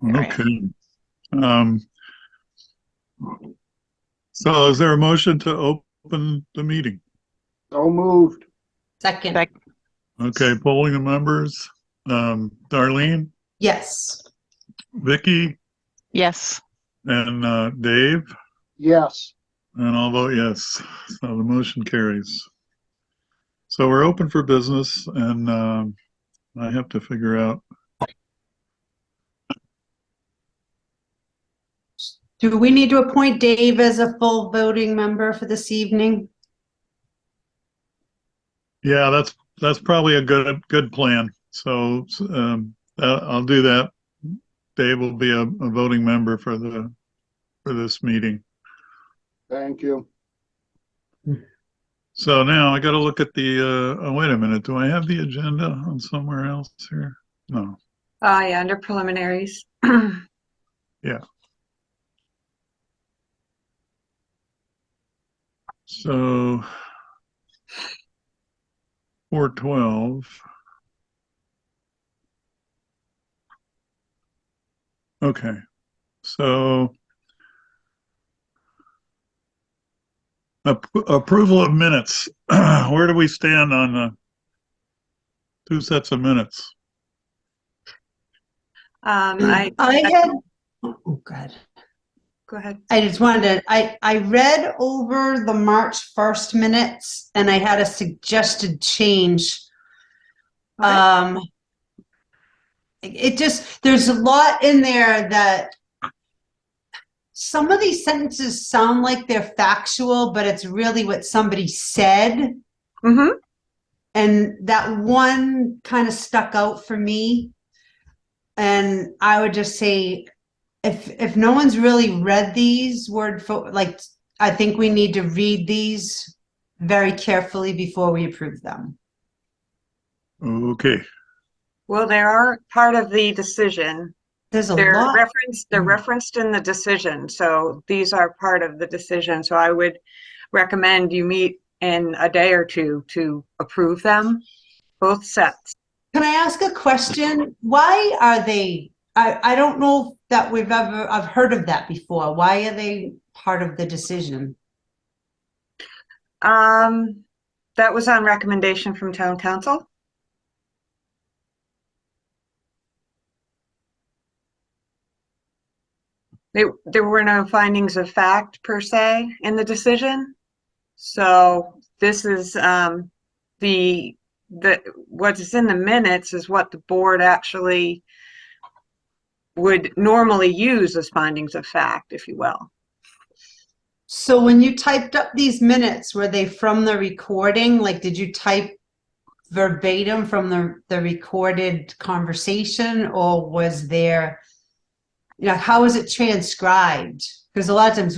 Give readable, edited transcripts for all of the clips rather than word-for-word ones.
Okay. Um, so is there a motion to open the meeting? So moved. Second. Okay, polling the members. Darlene, Yes. Vicky, Yes. and Dave, Yes. and I'll vote yes. So the motion carries. So we're open for business, and I have to figure out. Do we need to appoint Dave as a full voting member for this evening? Yeah, that's probably a good plan. So I'll do that. Dave will be a voting member for this meeting. Thank you. So now I got to look at the. Oh, wait a minute. Do I have the agenda on somewhere else here? No. Yeah, under preliminaries. Yeah. So 412. Okay. So approval of minutes. Where do we stand on the two sets of minutes? I had, oh God. go ahead. I just wanted to, I read over the March 1st minutes and I had a suggested change. Okay. It just, there's a lot in there that some of these sentences sound like they're factual, but it's really what somebody said. Mm-hmm. And that one kind of stuck out for me. And I would just say, if no one's really read these word for, like, I think we need to read these very carefully before we approve them. Okay. Well, they are part of the decision. There's a They're lot. They're referenced in the decision, so these are part of the decision. So I would recommend you meet in a day or two to approve them, both sets. Can I ask a question? Why are they, I don't know that I've heard of that before. Why are they part of the decision? That was on recommendation from town council. There were no findings of fact per se in the decision. So this is what is in the minutes is what the board actually would normally use as findings of fact, if you will. So when you typed up these minutes, were they from the recording? Like, did you type verbatim from the recorded conversation, or was there, how is it transcribed? Because a lot of times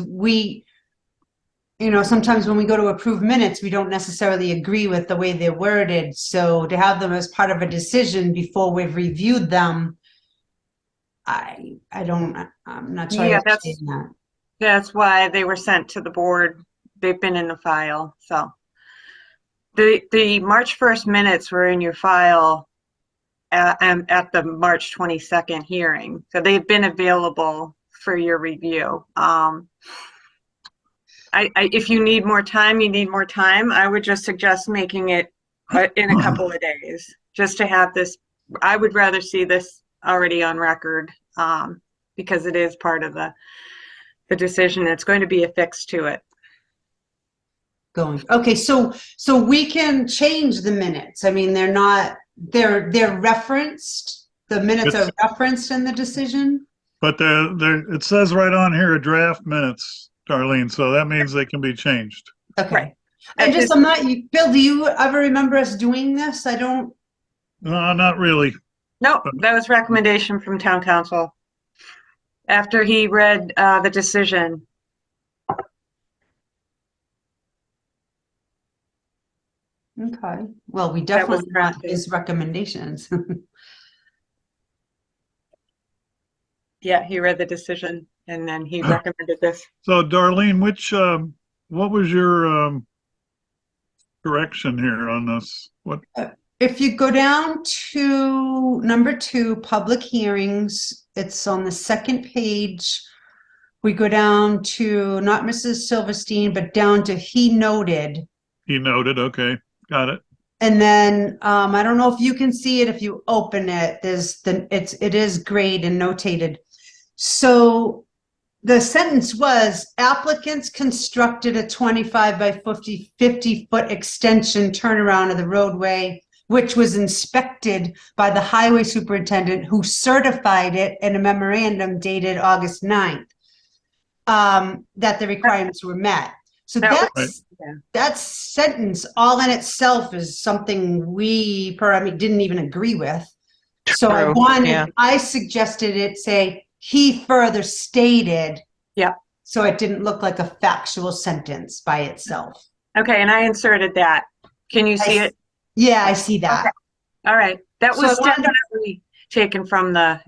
sometimes when we go to approve minutes, we don't necessarily agree with the way they're worded. So to have them as part of a decision before we've reviewed them, I'm not sure I understand that. That's why they were sent to the board. They've been in the file. So the March 1st minutes were in your file at the March 22nd hearing. So they've been available for your review. If you need more time, you need more time. I would just suggest making it in a couple of days, just to have this. I would rather see this already on record because it is part of the decision. It's going to be affixed to it. Okay, so we can change the minutes. I mean, they're referenced. The minutes are referenced in the decision. But it says right on here, draft minutes, Darlene. So that means they can be changed. Okay. Right. Bill, do you ever remember us doing this? I don't. No, not really. No, that was recommendation from town council after he read the decision. Okay. Well, we definitely want his recommendations. Yeah, he read the decision and then he recommended this. So Darlene, what was your correction here on this? What? If you go down to number two, public hearings. It's on the second page. We go down to not Mrs. Silverstein, but down to he noted. He noted, okay, got it. And then I don't know if you can see it if you open it. It is grayed and notated. So the sentence was applicants constructed a 25 by 50 foot extension turnaround of the roadway, which was inspected by the highway superintendent who certified it in a memorandum dated August 9th, that the requirements were met. So that sentence all in itself is something we didn't even agree with. So I suggested it say, he further stated. Yeah. So it didn't look like a factual sentence by itself. Okay, and I inserted that. Can you see it? Yeah, I see that. Okay. All right. That So was I wanted to- definitely taken from the,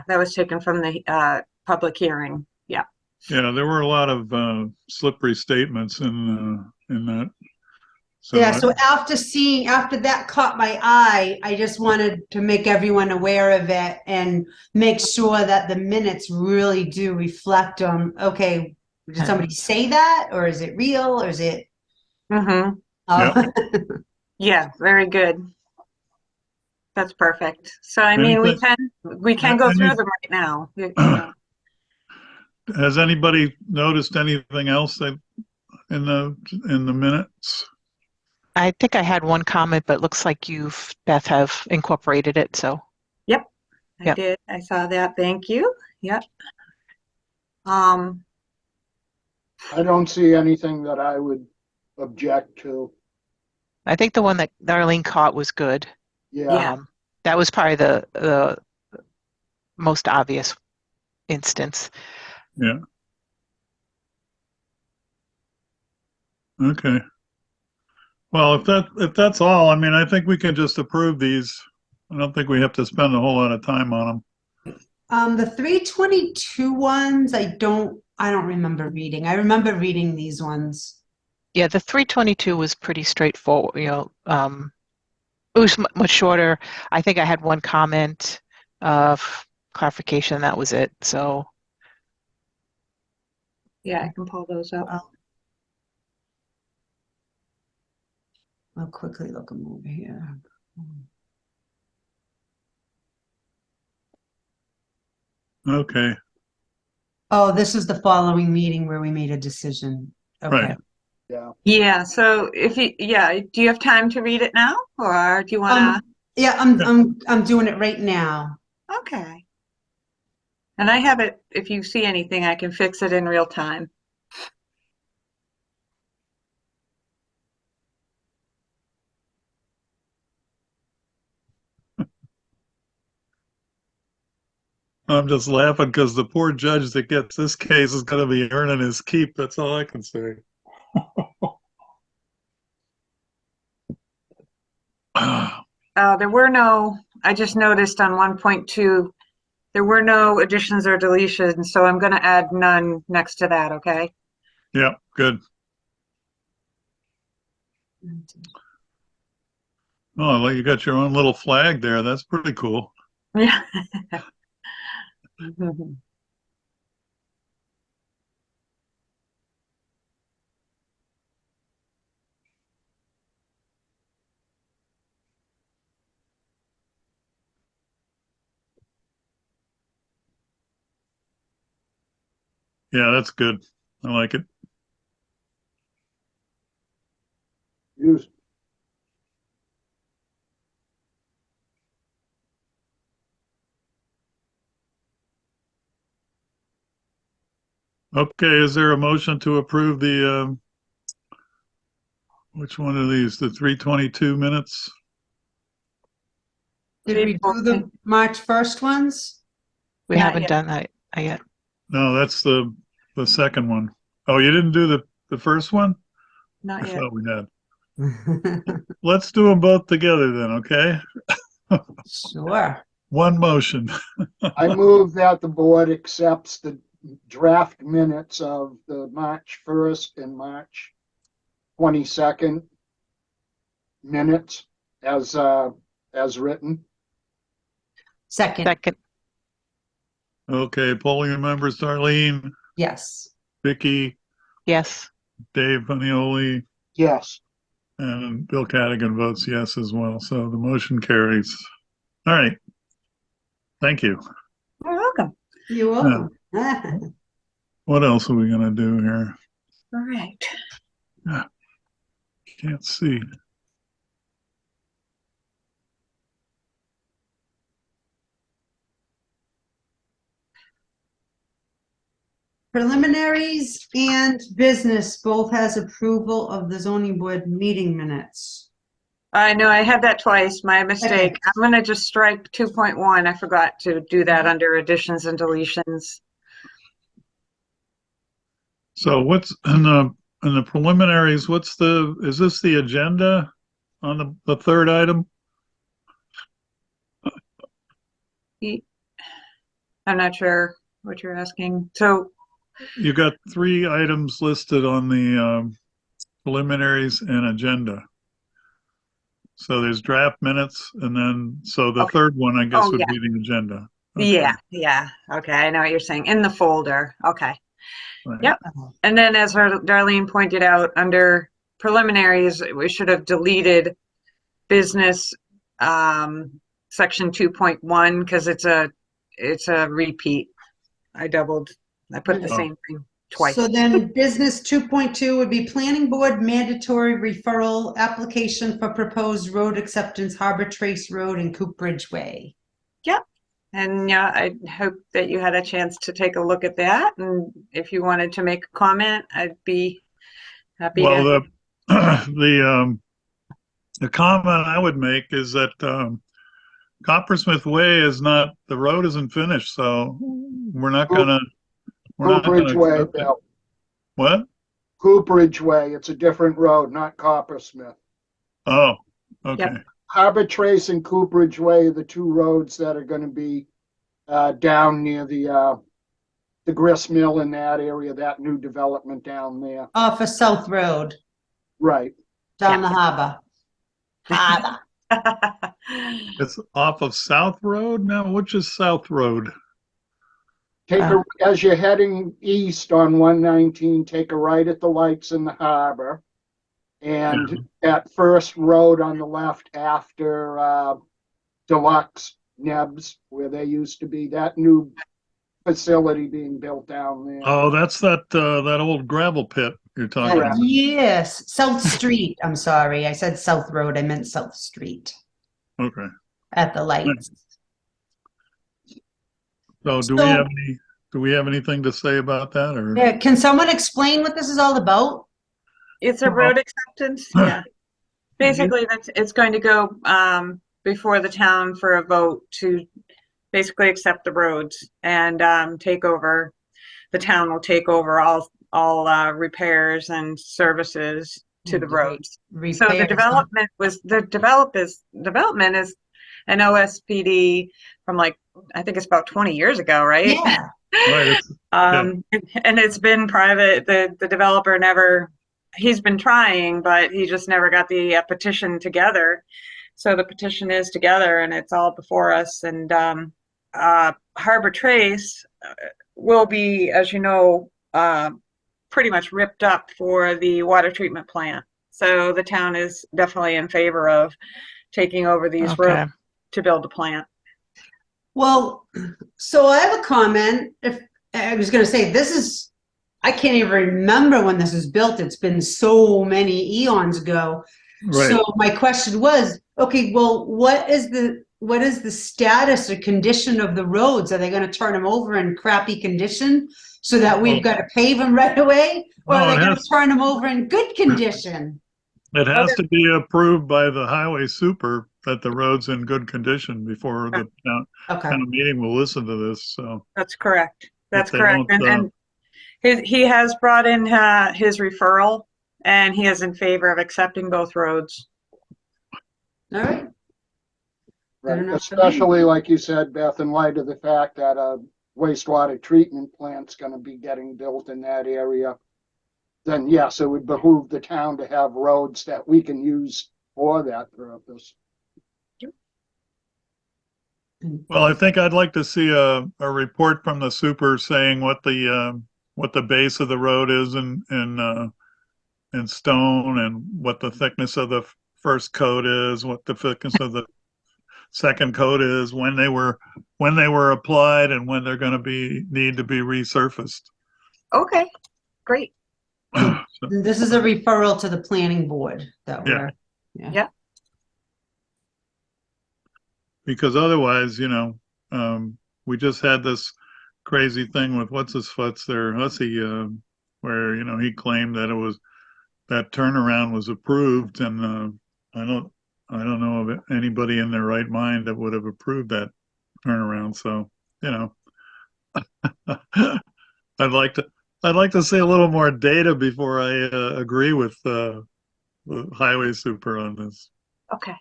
that was taken from the public hearing. Yeah. Yeah, there were a lot of slippery statements in that. So Yeah, so after that caught my eye, I just wanted to make everyone aware of it and make sure that the minutes really do reflect on, okay, did somebody say that, or is it real, or is it? Mm-hmm. Yeah, very good. That's perfect. So, I mean, we can go through them right now. You know. Has anybody noticed anything else that in the minutes? I think I had one comment, but it looks like Beth, have incorporated it, so. Yep, I Yep. did. I saw that. Thank you. Yep. I don't see anything that I would object to. I think the one that Darlene caught was good. Yeah. That was probably the most obvious instance. Yeah. Okay. Well, if that's all, I mean, I think we can just approve these. I don't think we have to spend a whole lot of time on them. The 322 ones, I don't remember reading. I remember reading these ones. Yeah, the 322 was pretty straightforward. It was much shorter. I think I had one comment of clarification, and that was it. So. Yeah, I can pull those up. I'll quickly look them over here. Okay. Oh, this is the following meeting where we made a decision. Okay. Right. Yeah. Yeah. So do you have time to read it now, or do you want Yeah, I'm doing it right now. to? Okay. And I have it. If you see anything, I can fix it in real time. I'm just laughing because the poor judge that gets this case is going to be earning his keep. That's all I can say. I just noticed on 1.2, there were no additions or deletions, so I'm going to add none next to that, okay? Yeah, good. Oh, you got your own little flag there. That's pretty cool. Yeah. Yeah, that's good. I like it. Use. Okay, is there a motion to approve the, which one of these, the 322 minutes? Did we do the March 1st ones? We Not haven't yet. done that yet. No, that's the second one. Oh, you didn't do the first one? Not I yet. thought we had. Let's do them both together then, okay? Sure. One motion. I move that the board accepts the draft minutes of the March 1st and March 22nd minutes as written. Second, Second, Okay, polling members, Darlene, yes. Vicky, yes. Dave Panioli, Yes. and Bill Cadigan votes yes as well. So the motion carries. All right. Thank you. You're welcome. You're welcome. What else are we going to do here? All right. Can't see. Preliminaries and business both has approval of the zoning board meeting minutes. I know I had that twice, my mistake. Okay. I'm gonna just strike 2.1. I forgot to do that under additions and deletions. So what's in the preliminaries? Is this the agenda on the third item? I'm not sure what you're asking. So, You got 3 items listed on the preliminaries and agenda. So there's draft minutes, and then so the Okay. third one I guess Oh, would yeah. be the agenda. Okay. yeah. Okay, I know what you're saying. In the folder. Okay. Right. Yep. And then as Darlene pointed out, under preliminaries, we should have deleted business section 2.1 because it's a repeat. I put the Oh. same thing twice. So then business 2.2 would be planning board mandatory referral application for proposed road acceptance Harbor Trace Road and Cooperage Way. And yeah, I hope that you had a chance to take a look at that. And if you wanted to make a comment, I'd be happy Well, to. the comment I would make is that Coppersmith Way is not, the road isn't finished, so we're not gonna Cooperage Way, accept it. Bill. What? Cooperage Way. It's a different road, not Coppersmith. Oh, okay. Yep. Harbor Trace and Cooperage Way are the 2 roads that are going to be down near the grist mill in that area, that new development down there. Off of South Road, Right. down the harbor. Harbor. It's off of South Road now? Which is South Road? As you're heading east on 119, take a right at the lights in the harbor. And at First Road on the left after Deluxe Nebs, where they used to be, that new facility being built down there. Oh, that's that old gravel pit you're talking Correct. about. Yes, South Street. I'm sorry. I said South Road. I meant South Street Okay. at the lights. So do we have anything to say about that, or? Yeah, can someone explain what this is all about? It's a road acceptance, yeah. Basically, it's going to go before the town for a vote to basically accept the roads and take over. The town will take over all repairs and services to the roads. So the development is an OSPD from I think it's about 20 years ago, right? Yeah. Right. And it's been private. The developer he's been trying, but he just never got the petition together. So the petition is together and it's all before us. And Harbor Trace will be, as you know, pretty much ripped up for the water treatment plant. So the town is definitely in favor of taking over these roads to build a plant. Well, so I have a comment. If I was going to say, I can't even remember when this was built. It's been so many eons ago. Right. So my question was, okay, well, what is the status or condition of the roads? Are they going to turn them over in crappy condition so that we've got to pave them right away? Or No, are they it going has- to turn them over in good condition? It has to be approved by the highway super that the road's in good condition before the Okay. town meeting will listen to this. So That's correct. That's they correct. don't, And he has brought in his referral, and he is in favor of accepting both roads. All right. Right. enough for me. Especially like you said, Beth, in light of the fact that a wastewater treatment plant's going to be getting built in that area, then yes, it would behoove the town to have roads that we can use for that purpose. Well, I think I'd like to see a report from the super saying what the base of the road is in stone, and what the thickness of the first coat is, what the thickness of the second coat is, when they were applied, and when they're going to need to be resurfaced. Okay, great. So, This is a referral to the planning board that Yeah. we're, because otherwise, we just had this crazy thing with what's his futs there, Hussey, where he claimed that that turnaround was approved, and I don't know of anybody in their right mind that would have approved that turnaround. So, I'd like to see a little more data before I agree with the highway super on this. Okay.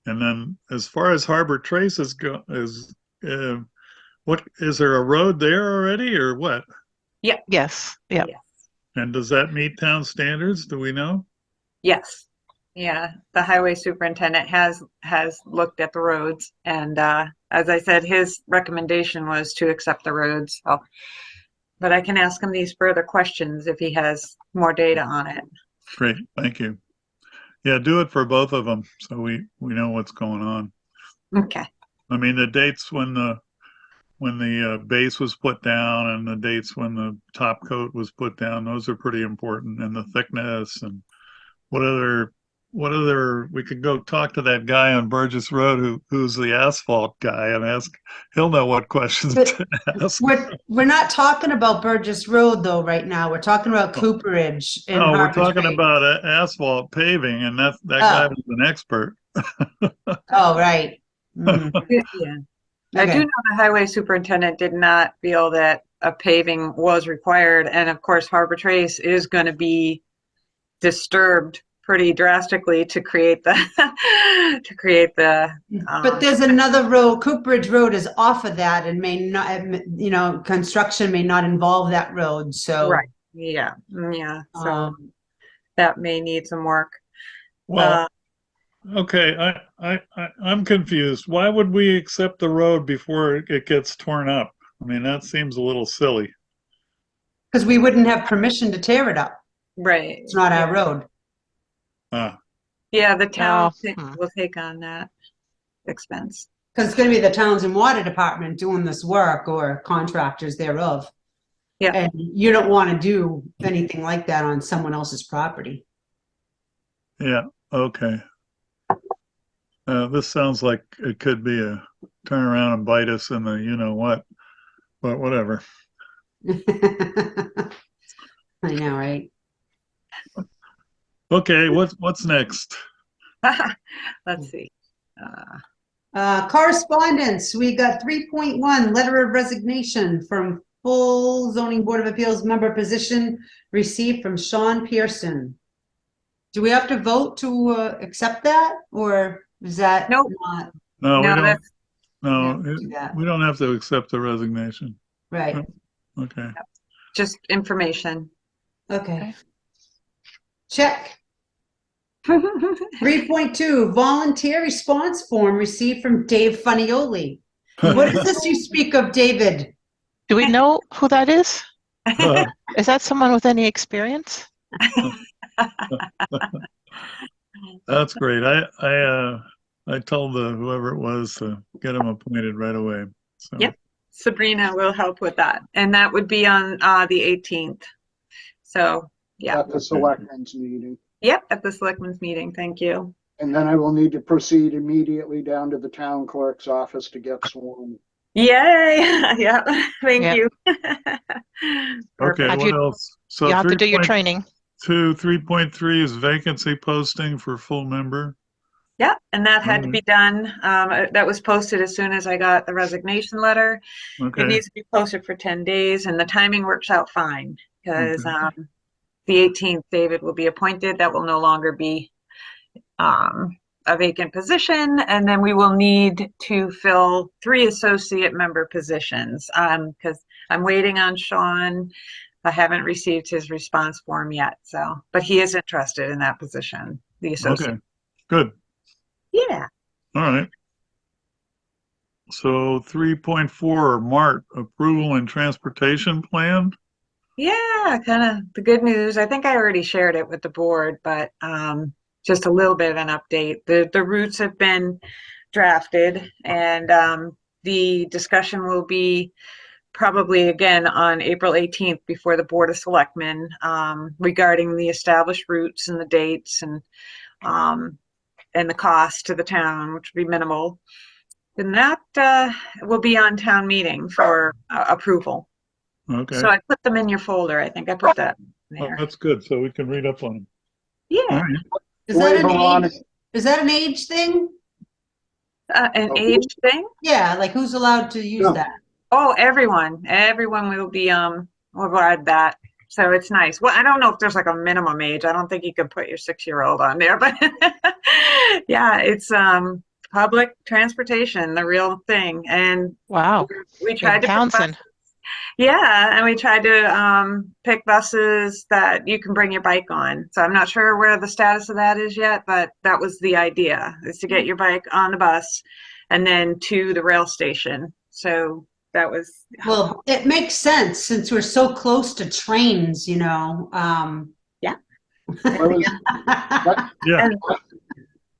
And then, as far as Harbor Trace what is there a road there already, or what? Yes, yeah. Yes. And does that meet town standards? Do we know? Yes. Yeah, the highway superintendent has looked at the roads, and as I said, his recommendation was to accept the roads. So, but I can ask him these further questions if he has more data on it. Great, thank you. Yeah, do it for both of them so we know what's going on. Okay. I mean, the dates when the base was put down, and the dates when the top coat was put down, those are pretty important, and the thickness, and what other we could go talk to that guy on Burgess Road who's the asphalt guy, and he'll know what questions to ask. we're not talking about Burgess Road though right now. We're talking about Cooperage and No, we're Harbor talking Trace. about asphalt paving, and that guy was an expert. Oh, right. Mhm. Yeah. I do Okay. know the highway superintendent did not feel that a paving was required, and of course, Harbor Trace is going to be disturbed pretty drastically to create the But there's another road, Cooperage Road is off of that and may not, construction may not involve that road, so. right. Yeah. So Um, that may need some work. Well, okay, I'm confused. Why would we accept the road before it gets torn up? I mean, that seems a little silly. Because we wouldn't have permission to tear it up. Right. It's not our road. Ah, Yeah, the town Oh, will take on that expense. Because it's going to be the Townsend Water Department doing this work or contractors thereof. Yeah. And you don't want to do anything like that on someone else's property. yeah, okay. This sounds like it could be a turn around and bite us in the what, but whatever. I know, right? Okay, what's next? Let's see. Correspondence, we got 3.1, letter of resignation from full zoning board of appeals member position received from Sean Pearson. Do we have to vote to accept that, or is that Nope. not? No, we No, don't. that's No, do that. we don't have to accept the resignation. Right, Okay. just information. okay. Check. 3.2, volunteer response form received from Dave Funioli. What is this you speak of, David? do we know who that is? Is that someone with any experience? That's great. I told whoever it was to get him appointed right away. So. Yep. Sabrina will help with that, and that would be on the 18th. So yeah, At the selectmen's meeting. yep, at the selectmen's meeting. Thank you. And then I will need to proceed immediately down to the town clerk's office to get sworn. Yay! Yeah, thank Yeah. you. Okay, Perfect. Have what you- else? So You have to do your 3.2, training. 3.3 is vacancy posting for full member. Yeah, and that had to be done. That was posted as soon as I got the resignation letter. It Okay, needs to be posted for 10 days, and the timing works out fine because Okay. the 18th, David will be appointed. That will no longer be a vacant position, and then we will need to fill 3 associate member positions because I'm waiting on Sean. I haven't received his response form yet, so but he is interested in that position, the associate. okay. Good. Yeah. All right. So 3.4, Mart, approval and transportation plan. Yeah, kind of the good news. I think I already shared it with the board, but just a little bit of an update. The routes have been drafted, and the discussion will be probably again on April 18th before the Board of Selectmen regarding the established routes and the dates um, and the cost to the town, which will be minimal. And that will be on town meeting for approval. Okay. So I put them in your folder. I think I put that in Oh, there. that's good. So we can read up on them. All Yeah, right. Is that an Wait, Veronica. age? Is that an age thing? an Oh. age thing. Yeah, like who's allowed to use No. that? Oh, everyone will be will add that. So it's nice. Well, I don't know if there's like a minimum age. I don't think you could put your 6-year-old on there, but yeah, it's public transportation, the real thing. And Wow. we In tried to pick Townsend. yeah, and we tried to pick buses that you can bring your bike on. So I'm not sure where the status of that is yet, but that was the idea, is to get your bike on the bus and then to the rail station. So that was Well, it makes sense since we're so close to trains, you know. Yeah. I was, Yeah. and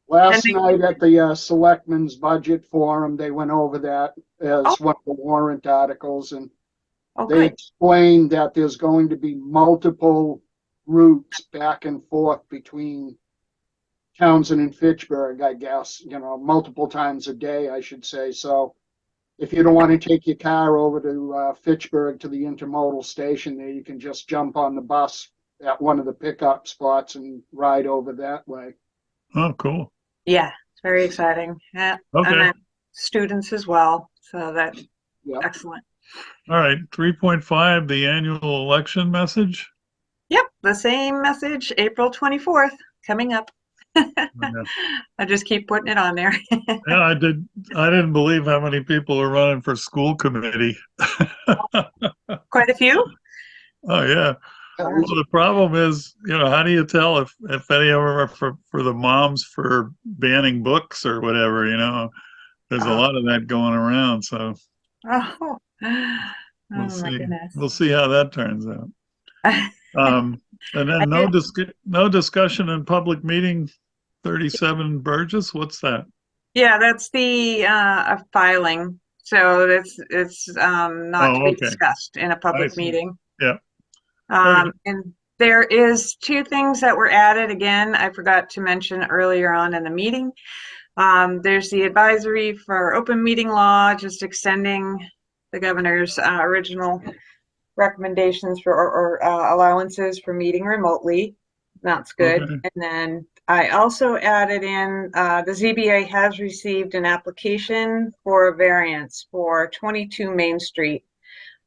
last And they- night at the Selectmen's Budget Forum, they went over that as Oh. one of the warrant articles, and oh, they good. explained that there's going to be multiple routes back and forth between Townsend and Fitchburg, I guess, you know, multiple times a day, I should say. So if you don't want to take your car over to Fitchburg to the intermodal station there, you can just jump on the bus at one of the pickup spots and ride over that way. Oh, cool. Yeah, it's very exciting. Yeah. Okay. And then students as well. So that's Yeah. excellent. All right. 3.5, the annual election message. Yep, the same message, April 24th, coming up. Yeah. I just keep putting it on there. Yeah, I didn't believe how many people are running for school committee. Quite a few. Oh, yeah. Well, the problem is, how do you tell if any of them are for the moms for banning books or whatever, There's a Oh. lot of that going around, so Oh, oh we'll my see. goodness. We'll see how that turns out. And then no discussion in public meeting 37 Burgess. What's that? Yeah, that's the filing. So it's not Oh, to be okay. discussed in a I public see. meeting. Yeah. Okay. And there is 2 things that were added again. I forgot to mention earlier on in the meeting. There's the advisory for open meeting law, just extending the governor's original recommendations for or allowances for meeting remotely. That's good. Okay. And then I also added in the ZBA has received an application for a variance for 22 Main Street.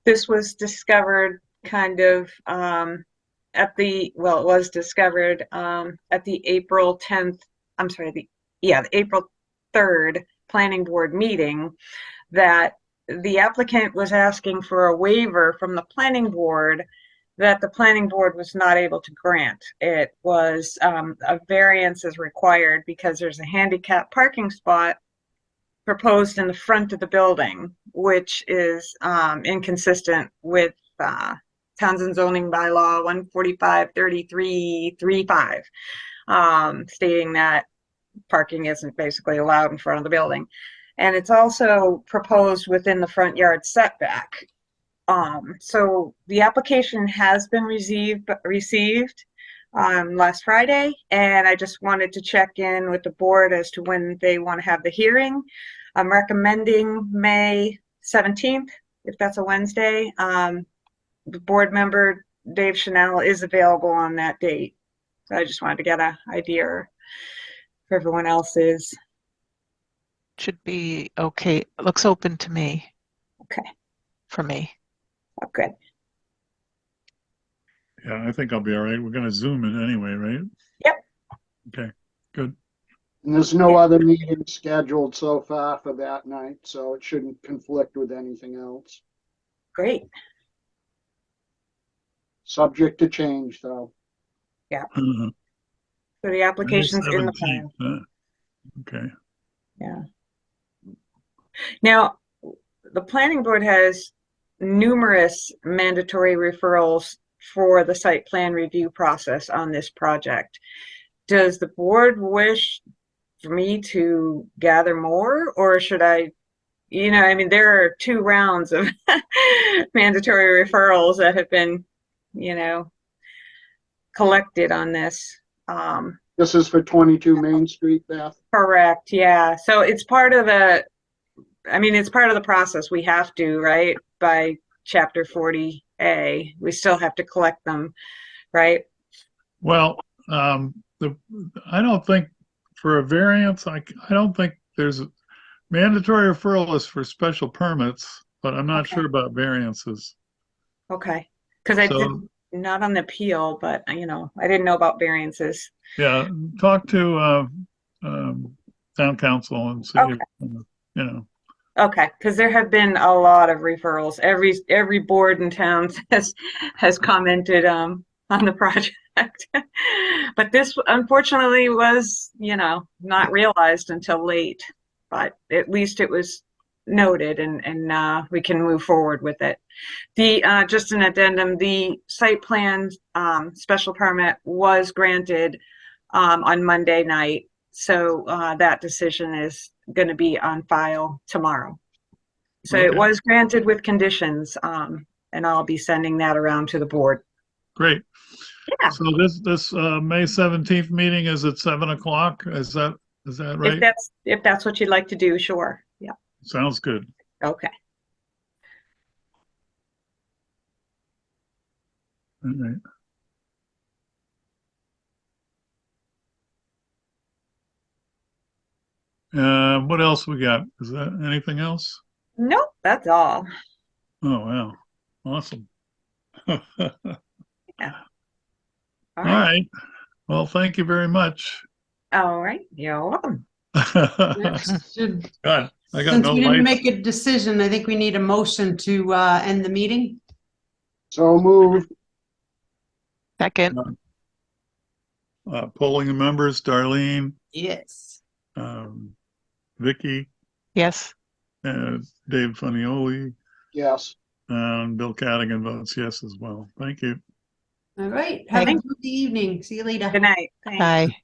This was discovered kind of it was discovered at the April 10th, I'm sorry, the April 3rd planning board meeting, that the applicant was asking for a waiver from the planning board that the planning board was not able to grant. It was a variance is required because there's a handicap parking spot proposed in the front of the building, which is inconsistent with Townsend zoning bylaw 145-33-35, stating that parking isn't basically allowed in front of the building. And it's also proposed within the front yard setback. So the application has been received last Friday, and I just wanted to check in with the board as to when they want to have the hearing. I'm recommending May 17th, if that's a Wednesday. The board member, Dave Chanel, is available on that date. So I just wanted to get an idea if everyone else is. Should be okay. It looks open to me. Okay. For me. Oh, good. Yeah, I think I'll be all right. We're going to Zoom it anyway, right? Yep. Okay, good. And there's no other meeting scheduled so far for that night, so it shouldn't conflict with anything else. Great. Subject to change, though. Uh-huh. So the application's in the 17th, plan. Okay. Yeah. Now, the planning board has numerous mandatory referrals for the site plan review process on this project. Does the board wish for me to gather more, or should I, I mean, there are 2 rounds of mandatory referrals that have been, collected on this. This is for 22 Main Street, Beth. Correct, yeah. So it's part of it's part of the process. We have to, right? By chapter 40A, we still have to collect them, right? Well, I don't think for a variance, I don't think there's mandatory referral is for special permits, but I'm not Okay. sure about variances. Okay. Because I did So, not on the appeal, but I didn't know about variances. yeah, talk to town council and see, Okay. Okay, because there have been a lot of referrals. Every board in town has commented on the project. But this unfortunately was, not realized until late. But at least it was noted and we can move forward with it. Just an addendum, the site plan special permit was granted on Monday night. So that decision is going to be on file tomorrow. So it Okay. was granted with conditions, and I'll be sending that around to the board. Great. Yeah. So this May 17th meeting is at 7 o'clock. Is that right? If that's what you'd like to do, sure. Yeah. Sounds good. Okay. All right. What else we got? Is that anything else? Nope, that's all. Oh, wow. Awesome. All All right. right. Well, thank you very much. All right. You're welcome. Next should- God, I got Since no we didn't lights. make a decision, I think we need a motion to end the meeting. So moved. Second, Polling the members, Darlene, Yes. Vicky, yes. Dave Funnioli, Yes. and Bill Cadigan votes yes as well. Thank you. All right. Have a Thank- good evening. See you later. Good night. Thanks. Bye.